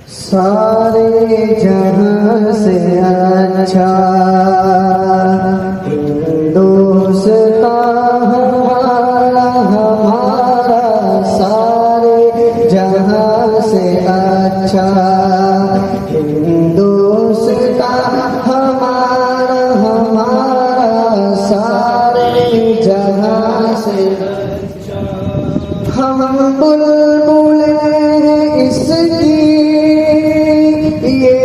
سارے جہاں سے اچھا ہندوستان ہمارا ہمارا، سارے جہاں سے اچھا ہندوستان ہمارا ہمارا، سارے جہاں سے اچھا۔ ہم بلبل ہیں اس کی یہ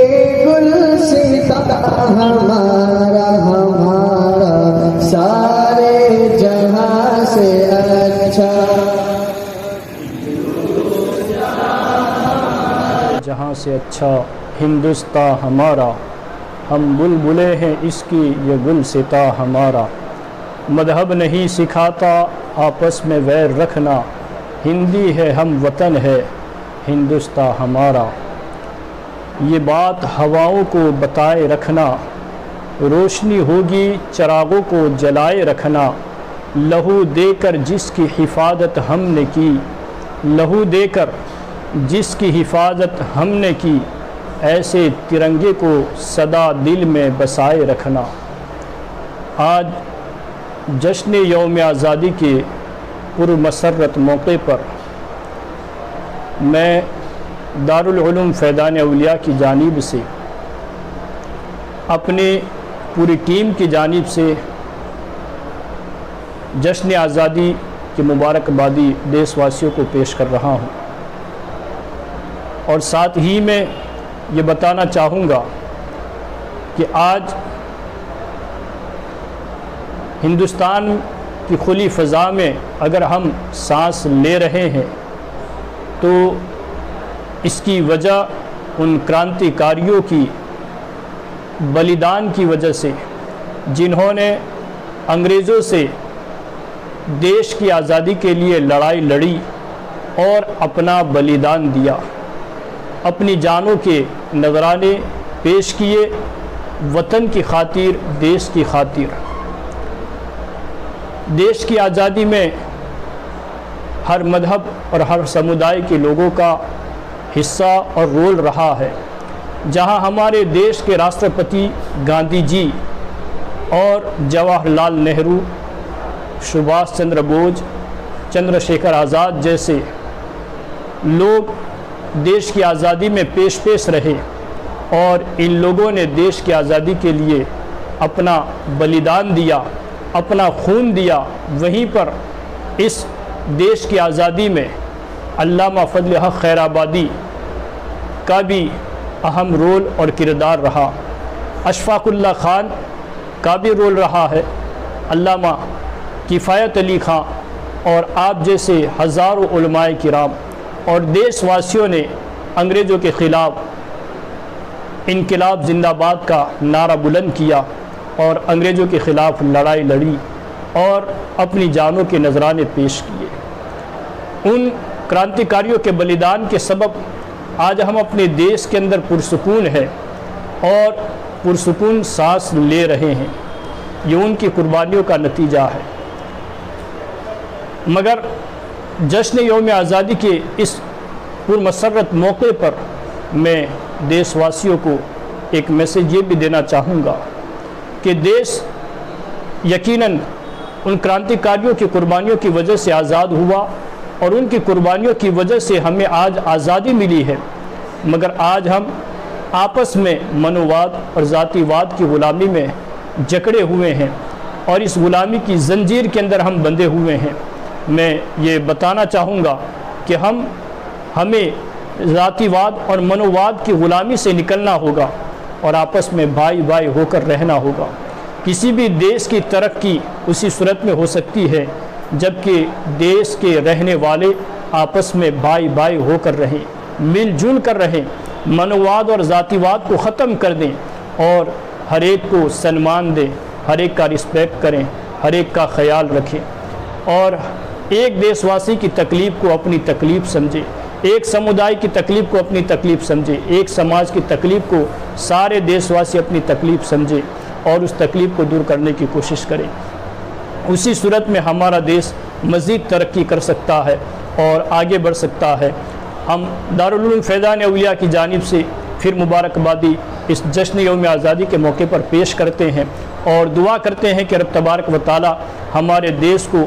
گلستاں ہمارا ہمارا، سارے جہاں سے اچھا۔ جہاں سے اچھا ہندوستان ہمارا، ہم بلبلیں ہیں اس کی یہ گلستاں ہمارا۔ مذہب نہیں سکھاتا آپس میں ویر رکھنا، ہندی ہے ہم وطن ہے ہندوستان ہمارا۔ یہ بات ہواؤں کو بتائے رکھنا، روشنی ہوگی چراغوں کو جلائے رکھنا۔ لہو دے کر جس کی حفاظت ہم نے کی، لہو دے کر جس کی حفاظت ہم نے کی، ایسے ترنگے کو سدا دل میں بسائے رکھنا۔ آج جشن یوم آزادی کے پرمسرت موقع پر میں دارالعلوم فیضان اولیاء کی جانب سے، اپنے پوری ٹیم کی جانب سے جشن آزادی کی مبارکبادی دیش واسیوں کو پیش کر رہا ہوں، اور ساتھ ہی میں یہ بتانا چاہوں گا کہ آج ہندوستان کی کھلی فضا میں اگر ہم سانس لے رہے ہیں تو اس کی وجہ ان کرانتی کاریوں کی بلیدان کی وجہ سے، جنہوں نے انگریزوں سے دیش کی آزادی کے لیے لڑائی لڑی اور اپنا بلیدان دیا، اپنی جانوں کے نذرانے پیش کیے وطن کی خاطر، دیش کی خاطر۔ دیش کی آزادی میں ہر مذہب اور ہر سمودائے کے لوگوں کا حصہ اور رول رہا ہے۔ جہاں ہمارے دیش کے راشٹرپتی گاندھی جی اور جواہر لال نہرو، سبھاش چندر بوس، چندر شیکھر آزاد جیسے لوگ دیش کی آزادی میں پیش رہے، اور ان لوگوں نے دیش کی آزادی کے لیے اپنا بلیدان دیا، اپنا خون دیا، وہیں پر اس دیش کی آزادی میں علامہ فضل حق خیر آبادی کا بھی اہم رول اور کردار رہا، اشفاق اللہ خان کا بھی رول رہا ہے، علامہ کفایت علی خان اور آپ جیسے ہزاروں علماء کرام اور دیش واسیوں نے انگریزوں کے خلاف انقلاب زندہ باد کا نعرہ بلند کیا اور انگریزوں کے خلاف لڑائی لڑی اور اپنی جانوں کے نذرانے پیش کیے۔ ان کرانتیکاریوں کے بلیدان کے سبب آج ہم اپنے دیش کے اندر پرسکون ہیں اور پرسکون سانس لے رہے ہیں، یہ ان کی قربانیوں کا نتیجہ ہے۔ مگر جشن یوم آزادی کے اس پرمسرت موقع پر میں دیش واسیوں کو ایک میسیج یہ بھی دینا چاہوں گا کہ دیش یقیناً ان کرانتیکاریوں کی قربانیوں کی وجہ سے آزاد ہوا اور ان کی قربانیوں کی وجہ سے ہمیں آج آزادی ملی ہے، مگر آج ہم آپس میں منوواد اور ذاتی واد کی غلامی میں جکڑے ہوئے ہیں اور اس غلامی کی زنجیر کے اندر ہم بندھے ہوئے ہیں۔ میں یہ بتانا چاہوں گا کہ ہمیں ذاتی واد اور منوواد کی غلامی سے نکلنا ہوگا اور آپس میں بھائی بھائی ہو کر رہنا ہوگا۔ کسی بھی دیش کی ترقی اسی صورت میں ہو سکتی ہے جبکہ دیش کے رہنے والے آپس میں بھائی بھائی ہو کر رہیں، مل جل کر رہیں، منوواد اور ذاتی واد کو ختم کر دیں اور ہر ایک کو سنمان دیں، ہر ایک کا رسپیکٹ کریں، ہر ایک کا خیال رکھیں اور ایک دیش واسی کی تکلیف کو اپنی تکلیف سمجھے، ایک سمودائے کی تکلیف کو اپنی تکلیف سمجھے، ایک سماج کی تکلیف کو سارے دیش واسی اپنی تکلیف سمجھے اور اس تکلیف کو دور کرنے کی کوشش کریں۔ اسی صورت میں ہمارا دیش مزید ترقی کر سکتا ہے اور آگے بڑھ سکتا ہے ہم دارالعلوم فیضان اولیاء کی جانب سے پھر مبارکبادی اس جشن یوم آزادی کے موقع پر پیش کرتے ہیں اور دعا کرتے ہیں کہ رب تبارک و تعالی ہمارے دیش کو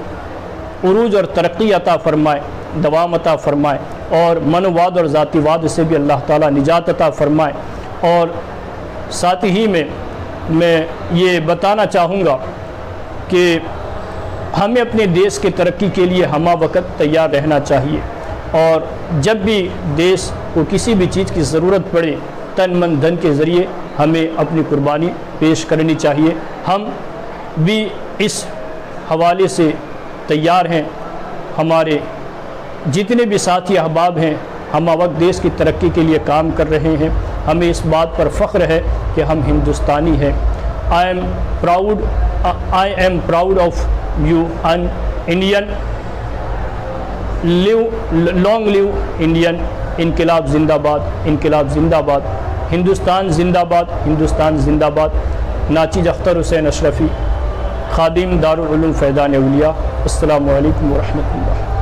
عروج اور ترقی عطا فرمائے، دوام عطا فرمائے، اور منوواد اور ذاتی واد سے بھی اللہ تعالی نجات عطا فرمائے۔ اور ساتھ ہی میں یہ بتانا چاہوں گا کہ ہمیں اپنے دیش کے ترقی کے لیے ہمہ وقت تیار رہنا چاہیے، اور جب بھی دیش کو کسی بھی چیز کی ضرورت پڑے تن من دھن کے ذریعے ہمیں اپنی قربانی پیش کرنی چاہیے۔ ہم بھی اس حوالے سے تیار ہیں، ہمارے جتنے بھی ساتھی احباب ہیں ہمہ وقت دیش کی ترقی کے لیے کام کر رہے ہیں، ہمیں اس بات پر فخر ہے کہ ہم ہندوستانی ہیں۔ I am proud of you and Indian. Long live Indian. انقلاب زندہ باد، انقلاب زندہ باد، ہندوستان زندہ باد، ہندوستان زندہ باد۔ ناچیز اختر حسین اشرفی، خادم دارالعلوم فیضان اولیاء۔ السلام علیکم ورحمۃ اللہ۔